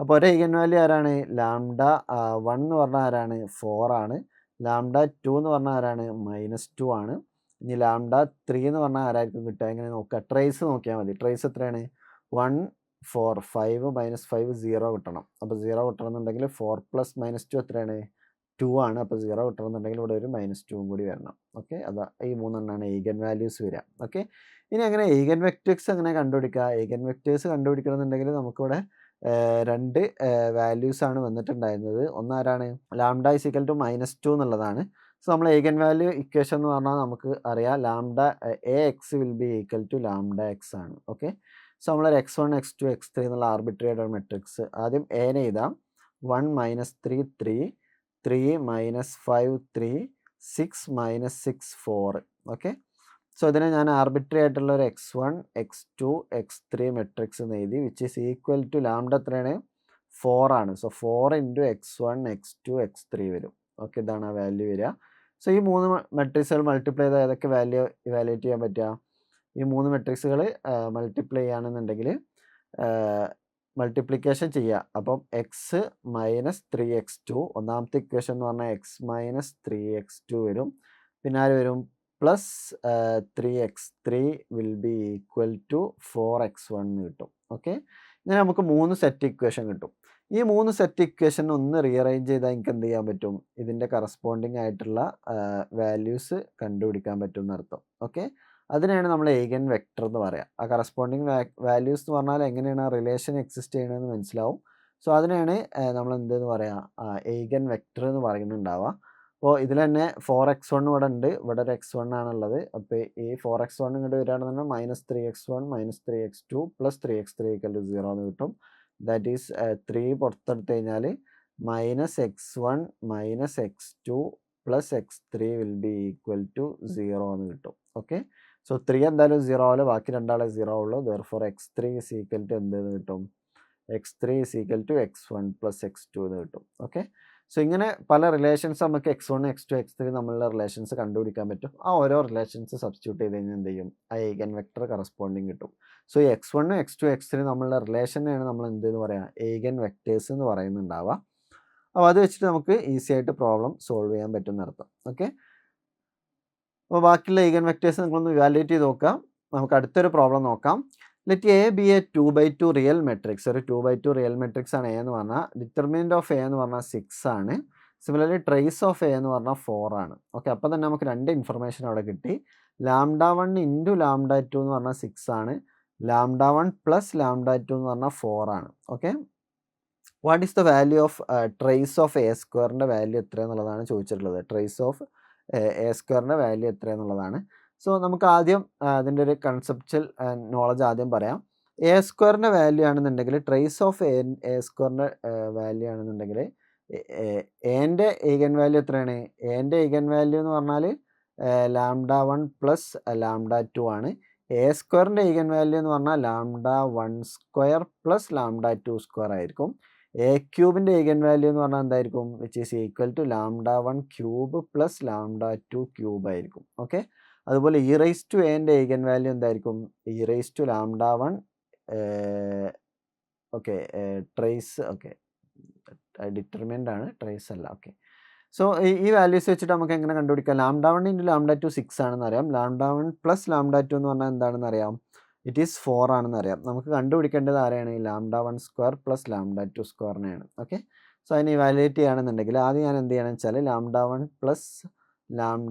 Speaker 1: അപ്പോൾ ഒരു eigen വാല്യൂ ആരാണ്, λ1 എന്ന് പറഞ്ഞാൽ ആരാണ്, 4 ആണ്. λ2 എന്ന് പറഞ്ഞാൽ ആരാണ്, -2 ആണ്. ഇനി λ3 എന്ന് പറഞ്ഞാൽ ആരായിരിക്കും കിട്ടുക, എങ്ങനെ നോക്കുക, ട്രേസ് നോക്കിയാൽ മതി. ട്രേസ് എത്രയാണ്, 1 4 5 -5 0 കിട്ടണം. അപ്പോൾ 0 കിട്ടണം എന്നുണ്ടെങ്കിൽ 4 + -2 എത്രയാണ്, 2 ആണ്. അപ്പോൾ 0 കിട്ടണം എന്നുണ്ടെങ്കിൽ ഇവിടെ ഒരു -2 കൂടി വരണം. ഓക്കെ, അതാ ഈ 3 എണ്ണമാണ് eigen വാല്യൂസ് വരിക. ഓക്കെ, ഇനി അങ്ങനെ eigen vectors എങ്ങനെ കണ്ടുപിടിക്കുക, eigen vectors കണ്ടുപിടിക്കണം എന്നുണ്ടെങ്കിൽ നമുക്കിവിടെ 2 വാല്യൂസ് ആണ് വന്നിട്ടുണ്ടായിരുന്നത്. ഒന്നാരാണ്, λ = -2 എന്നുള്ളതാണ്. സോ നമ്മൾ eigen വാല്യൂ ഇക്വേഷൻ എന്ന് പറഞ്ഞാൽ നമുക്ക് അറിയാം, Ax will be equal to λx ആണ്. ഓക്കെ, സോ നമ്മളൊരു x1 x2 x3 എന്നുള്ള ആർബിട്രറി ആയിട്ടുള്ള മെട്രിക്സ് ആദ്യം എനെ എഴുതാം. 1 - 3 3 3 - 5 3 6 - 6 4. ഓക്കെ, സോ ഇതിനെ ഞാൻ ആർബിട്രറി ആയിട്ടുള്ള ഒരു x1 x2 x3 മെട്രിക്സ് എന്ന് എഴുതി, വിച്ച് ഈസ് ഈക്വൽ ടു λ എത്രയാണ്, 4 ആണ്. സോ 4 × x1 x2 x3 വരും. ഓക്കെ, ഇതാണ് ആ വാല്യൂ വരിക. സോ ഈ 3 മെട്രിക്സുകൾ മൾട്ടിപ്ലൈ ചെയ്താൽ ഏതൊക്കെ വാല്യൂ ഇവാലുവേറ്റ് ചെയ്യാൻ പറ്റുക, ഈ 3 മെട്രിക്സുകൾ മൾട്ടിപ്ലൈ ചെയ്യുകയാണെന്നുണ്ടെങ്കിൽ മൾട്ടിപ്ലിക്കേഷൻ ചെയ്യുക. അപ്പം എക്സ് മൈനസ് 3x2 ഒന്നാമത്തെ ഇക്വേഷൻ എന്ന് പറഞ്ഞാൽ എക്സ് മൈനസ് 3x2 വരും. പിന്നെ ആര് വരും? Plus 3x3 will be equal to 4x1 എന്ന് കിട്ടും. ഓക്കെ, ഇങ്ങനെ നമുക്ക് 3 സെറ്റ് ഇക്വേഷൻ കിട്ടും. ഈ 3 സെറ്റ് ഇക്വേഷൻ ഒന്ന് റീഅറേഞ്ച് ചെയ്താൽ എനിക്ക് എന്ത് ചെയ്യാൻ പറ്റും? ഇതിൻ്റെ കറസ്പോണ്ടിങ് ആയിട്ടുള്ള വാല്യൂസ് കണ്ടുപിടിക്കാൻ പറ്റും എന്നർത്ഥം. ഓക്കെ, അതിനെയാണ് നമ്മൾ ഏഗൻ വെക്ടർ എന്ന് പറയുക. ആ കറസ്പോണ്ടിങ് വാല്യൂസ് എന്ന് പറഞ്ഞാൽ എങ്ങനെയാണ് ആ റിലേഷൻ എക്സിസ്റ്റ് ചെയ്യണമെന്ന് മനസ്സിലാവും. സോ അതിനെയാണ് നമ്മൾ എന്തെന്ന് പറയുക, ഏഗൻ വെക്ടർ എന്ന് പറയുന്നുണ്ടാവുക. അപ്പോൾ ഇതിൽ തന്നെ 4x1 ഇവിടെ ഉണ്ട്, ഇവിടെ ഒരു x1 ആണുള്ളത്. അപ്പോൾ ഈ 4x1 ഇങ്ങോട്ട് വരികയാണെന്നുണ്ടെങ്കിൽ -3x1 -3x2 + 3x3 = 0 എന്ന് കിട്ടും. ദാറ്റ് ഈസ് 3 പുറത്തെടുത്ത് കഴിഞ്ഞാൽ -x1 -x2 + x3 will be equal to 0 എന്ന് കിട്ടും. ഓക്കെ, സോ 3 എന്തായാലും 0 ആവില്ല, ബാക്കി രണ്ടാളെ 0 ഉള്ളൂ. ദെർഫോർ x3 = എന്തെന്ന് കിട്ടും? x3 = x1 + x2 എന്ന് കിട്ടും. ഓക്കെ, സോ ഇങ്ങനെ പല റിലേഷൻസ് നമുക്ക് x1 x2 x3 തമ്മിലുള്ള റിലേഷൻസ് കണ്ടുപിടിക്കാൻ പറ്റും. ആ ഓരോ റിലേഷൻസ് സബ്സ്റ്റിറ്റ്യൂട്ട് ചെയ്ത് കഴിഞ്ഞാൽ എന്ത് ചെയ്യും? ആ ഏഗൻ വെക്ടർ കറസ്പോണ്ടിങ് കിട്ടും. സോ x1 x2 x3 തമ്മിലുള്ള റിലേഷനെയാണ് നമ്മൾ എന്തെന്ന് പറയുക? ഏഗൻ വെക്ടേഴ്സ് എന്ന് പറയുന്നുണ്ടാവുക. അപ്പോൾ അത് വെച്ചിട്ട് നമുക്ക് ഈസി ആയിട്ട് പ്രോബ്ലം സോൾവ് ചെയ്യാൻ പറ്റും എന്നർത്ഥം. ഓക്കെ, അപ്പോൾ ബാക്കിയുള്ള ഏഗൻ വെക്ടേഴ്സ് നിങ്ങളൊന്ന് ഇവാലുവേറ്റ് ചെയ്ത് നോക്കാം. നമുക്ക് അടുത്തൊരു പ്രോബ്ലം നോക്കാം. Let A B A 2/2 real matrix. ഒരു 2/2 റിയൽ മെട്രിക്സ് ആണ് എ എന്ന് പറഞ്ഞാൽ. ഡിറ്റർമിനന്റ് ഓഫ് എ എന്ന് പറഞ്ഞാൽ 6 ആണ്. സിമിലർലി ട്രേസ് ഓഫ് എ എന്ന് പറഞ്ഞാൽ 4 ആണ്. ഓക്കെ, അപ്പോൾ തന്നെ നമുക്ക് രണ്ട് ഇൻഫർമേഷൻ അവിടെ കിട്ടി. λ1 × λ2 എന്ന് പറഞ്ഞാൽ 6 ആണ്. λ1 + λ2 എന്ന് പറഞ്ഞാൽ 4 ആണ്. Okay, what is the value of trace of A സ്ക്വയറിൻ്റെ വാല്യൂ എത്ര എന്നുള്ളതാണ് ചോദിച്ചിട്ടുള്ളത്. ട്രേസ് ഓഫ് എ സ്ക്വയറിൻ്റെ വാല്യൂ എത്ര എന്നുള്ളതാണ്. സോ നമുക്ക് ആദ്യം അതിൻ്റെ ഒരു കൺസെപ്ച്വൽ നോളജ് ആദ്യം പറയാം. എ സ്ക്വയറിൻ്റെ വാല്യൂ ആണെന്നുണ്ടെങ്കിൽ ട്രേസ് ഓഫ് എ സ്ക്വയറിൻ്റെ വാല്യൂ ആണെന്നുണ്ടെങ്കിൽ എൻ്റെ ഈഗൻ വാല്യൂ എത്രയാണ്? എൻ്റെ ഈഗൻ വാല്യൂ എന്ന് പറഞ്ഞാൽ λ1 + λ2 ആണ്. എ സ്ക്വയറിൻ്റെ ഈഗൻ വാല്യൂ എന്ന് പറഞ്ഞാൽ λ1² + λ2² ആയിരിക്കും. എ ക്യൂബിൻ്റെ ഈഗൻ വാല്യൂ എന്ന് പറഞ്ഞാൽ എന്തായിരിക്കും? വിച്ച് ഈസ് ഈക്വൽ ടു λ1³ + λ2³ ആയിരിക്കും. ഓക്കെ, അതുപോലെ e⁻ ഈഗൻ വാല്യൂ എന്തായിരിക്കും? e⁻λ1 okay trace okay determinant ആണ്, ട്രേസ് അല്ല. ഓക്കെ, സോ ഈ വാല്യൂസ് വെച്ചിട്ട് നമുക്ക് എങ്ങനെ കണ്ടുപിടിക്കാം? λ1 × λ2 6 ആണെന്ന് അറിയാം. λ1 + λ2 എന്ന് പറഞ്ഞാൽ എന്താണെന്ന് അറിയാം? ഇറ്റ് ഈസ് 4 ആണെന്ന് അറിയാം. നമുക്ക് കണ്ടുപിടിക്കേണ്ടത് ആരെയാണ്? λ1² + λ2²നെയാണ്. ഓക്കെ, സോ അതിനെ ഇവാലുവേറ്റ് ചെയ്യുകയാണെന്നുണ്ടെങ്കിൽ ആദ്യം ഞാൻ എന്ത് ചെയ്യണമെന്ന് വെച്ചാൽ λ1 +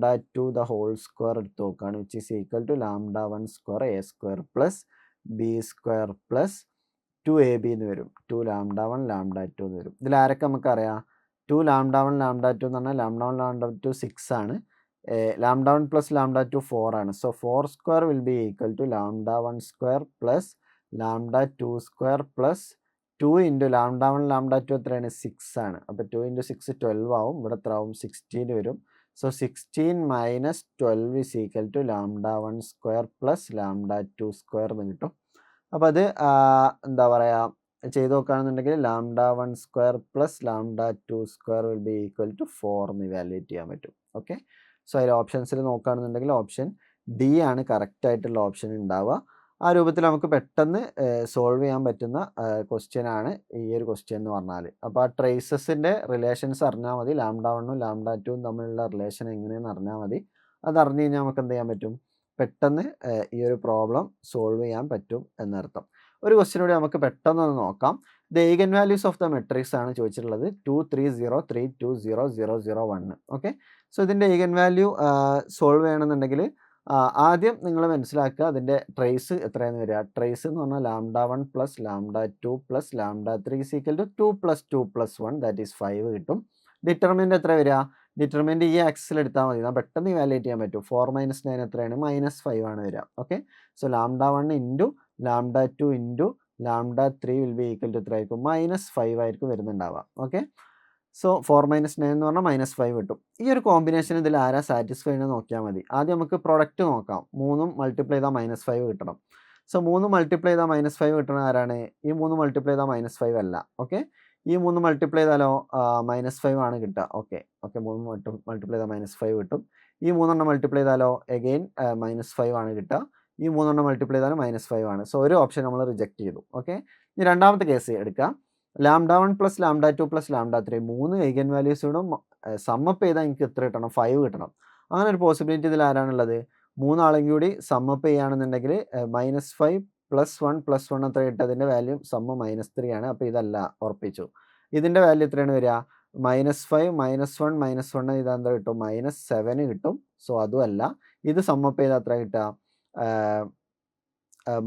Speaker 1: λ2 ദ ഹോൾ സ്ക്വയർ എടുത്ത് നോക്കുകയാണ്. Which is equal to λ1² a² + b² + 2ab എന്ന് വരും. 2λ1 λ2 എന്ന് വരും. ഇതിൽ ആരൊക്കെ നമുക്കറിയാം? 2λ1 λ2 എന്ന് പറഞ്ഞാൽ λ1 λ2 6 ആണ്. λ1 + λ2 4 ആണ്. So 4² will be equal to λ1² + λ2² + 2 × λ1 λ2 എത്രയാണ്? 6 ആണ്. അപ്പോൾ 2 × 6 12 ആവും. ഇവിടെ എത്ര ആവും? 16 വരും. സോ 16 - 12 ഈസ് ഈക്വൽ ടു λ1² + λ2² എന്ന് കിട്ടും. അപ്പോൾ അത് എന്താ പറയുക ചെയ്ത് നോക്കുകയാണെന്നുണ്ടെങ്കിൽ λ1² + λ2² വിൽ ബി ഈക്വൽ ടു 4 എന്ന് ഇവാലുവേറ്റ് ചെയ്യാൻ പറ്റും. ഓക്കെ, സോ അതിൽ ഓപ്ഷൻസിൽ നോക്കുകയാണെന്നുണ്ടെങ്കിൽ ഓപ്ഷൻ ഡി ആണ് കറക്റ്റ് ആയിട്ടുള്ള ഓപ്ഷൻ ഉണ്ടാവുക. ആ രൂപത്തിൽ നമുക്ക് പെട്ടെന്ന് സോൾവ് ചെയ്യാൻ പറ്റുന്ന ക്വസ്റ്റ്യൻ ആണ് ഈ ഒരു ക്വസ്റ്റ്യൻ എന്ന് പറഞ്ഞാൽ. അപ്പോൾ ആ ട്രേസസിൻ്റെ റിലേഷൻസ് അറിഞ്ഞാൽ മതി. λ1ഉം λ2ഉം തമ്മിലുള്ള റിലേഷൻ എങ്ങനെയെന്ന് അറിഞ്ഞാൽ മതി. അത് അറിഞ്ഞു കഴിഞ്ഞാൽ നമുക്ക് എന്ത് ചെയ്യാൻ പറ്റും? പെട്ടെന്ന് ഈ ഒരു പ്രോബ്ലം സോൾവ് ചെയ്യാൻ പറ്റും എന്നർത്ഥം. ഒരു ക്വസ്റ്റ്യൻ കൂടി നമുക്ക് പെട്ടെന്ന് നോക്കാം. The eigen values of the matrix ആണ് ചോദിച്ചിട്ടുള്ളത്. 2 3 0 3 2 0 0 0 1. ഓക്കെ, സോ ഇതിൻ്റെ ഈഗൻ വാല്യൂ സോൾവ് ചെയ്യണമെന്നുണ്ടെങ്കിൽ ആദ്യം നിങ്ങൾ മനസ്സിലാക്കുക അതിൻ്റെ ട്രേസ് എത്രയെന്ന് വരിക. ട്രേസ് എന്ന് പറഞ്ഞാൽ λ1 + λ2 + λ3 is equal to 2 + 2 + 1 that is 5 കിട്ടും. ഡിറ്റർമിനൻ്റ് എത്ര വരിക? ഡിറ്റർമിനൻ്റ് ഈ ആക്സിൽ എടുത്താൽ മതി. എന്നാൽ പെട്ടെന്ന് ഇവാലുവേറ്റ് ചെയ്യാൻ പറ്റും. 4 - 9 എത്രയാണ്? -5 ആണ് വരിക. Okay, so λ1 × λ2 × λ3 will be equal to എത്ര ആയിരിക്കും? -5 ആയിരിക്കും വരുന്നുണ്ടാവുക. ഓക്കെ, സോ 4 - 9 എന്ന് പറഞ്ഞാൽ -5 കിട്ടും. ഈ ഒരു കോമ്പിനേഷൻ ഇതിൽ ആരാ സാറ്റിസ്ഫൈ എന്ന് നോക്കിയാൽ മതി. ആദ്യം നമുക്ക് പ്രൊഡക്റ്റ് നോക്കാം. 3 മൾട്ടിപ്ലൈ ചെയ്താൽ -5 കിട്ടണം. സോ 3 മൾട്ടിപ്ലൈ ചെയ്താൽ -5 കിട്ടണ ആരാണ്? ഈ 3 മൾട്ടിപ്ലൈ ചെയ്താൽ -5 അല്ല. ഓക്കെ, ഈ 3 മൾട്ടിപ്ലൈ ചെയ്താലോ -5 ആണ് കിട്ടുക. ഓക്കെ ഓക്കെ 3 മൾട്ടിപ്ലൈ ചെയ്താൽ -5 കിട്ടും. ഈ 3 മൾട്ടിപ്ലൈ ചെയ്താലോ അഗെയിൻ -5 ആണ് കിട്ടുക. ഈ 3 മൾട്ടിപ്ലൈ ചെയ്താലും -5 ആണ്. സോ ഒരു ഓപ്ഷൻ നമ്മൾ റിജക്റ്റ് ചെയ്തു. ഓക്കെ, ഇനി രണ്ടാമത്തെ കേസ് എടുക്കാം. λ1 + λ2 + λ3 3 ഐഗൻ വാല്യൂസോടും സമ്മപ്പ് ചെയ്താൽ എനിക്ക് എത്ര കിട്ടണം? 5 കിട്ടണം. അങ്ങനെ ഒരു പോസിബിലിറ്റി ഇതിൽ ആരാണുള്ളത്? 3 ആളെയും കൂടി സമ്മപ്പ് ചെയ്യുകയാണെന്നുണ്ടെങ്കിൽ -5 + 1 + 1 എത്ര കിട്ടുക? അതിൻ്റെ വാല്യൂ സമ്മ് -3 ആണ്. അപ്പോൾ ഇതല്ല, ഉറപ്പിച്ചു. ഇതിൻ്റെ വാല്യൂ എത്രയാണ് വരിക? -5 -1 -1 ഇതെന്താ കിട്ടും? -7 കിട്ടും. സോ അതുമല്ല. ഇത് സമ്മപ്പ് ചെയ്താൽ എത്ര കിട്ടുക?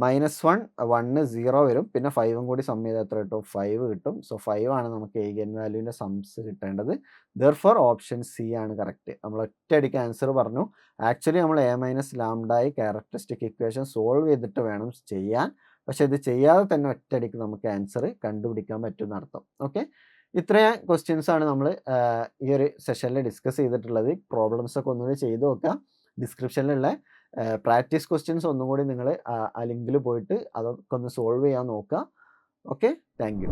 Speaker 1: -1 1 0 വരും. പിന്നെ 5ഉം കൂടി സം ചെയ്താൽ എത്ര കിട്ടും? 5 കിട്ടും. സോ 5 ആണ് നമുക്ക് ഐഗൻ വാല്യൂവിൻ്റെ സംസ് കിട്ടേണ്ടത്. ദെർഫോർ ഓപ്ഷൻ സി ആണ് കറക്റ്റ്. നമ്മൾ ഒറ്റയടിക്ക് ആൻസർ പറഞ്ഞു. ആക്ച്വലി നമ്മൾ A - λI characteristic equation solve ചെയ്തിട്ട് വേണം ചെയ്യാൻ. പക്ഷെ ഇത് ചെയ്യാതെ തന്നെ ഒറ്റയടിക്ക് നമുക്ക് ആൻസർ കണ്ടുപിടിക്കാൻ പറ്റും എന്നർത്ഥം. ഓക്കെ, ഇത്രയും ക്വസ്റ്റ്യൻസ് ആണ് നമ്മൾ ഈ ഒരു സെഷനിൽ ഡിസ്കസ് ചെയ്തിട്ടുള്ളത്. പ്രോബ്ലംസ് ഒക്കെ ഒന്നുകൂടി ചെയ്ത് നോക്കുക. ഡിസ്ക്രിപ്ഷനിലുള്ള പ്രാക്ടീസ് ക്വസ്റ്റ്യൻസ് ഒന്നും കൂടി നിങ്ങൾ ആ ലിങ്കിൽ പോയിട്ട് അതൊക്കെ ഒന്ന് സോൾവ് ചെയ്യാൻ നോക്കുക. Okay, thank you.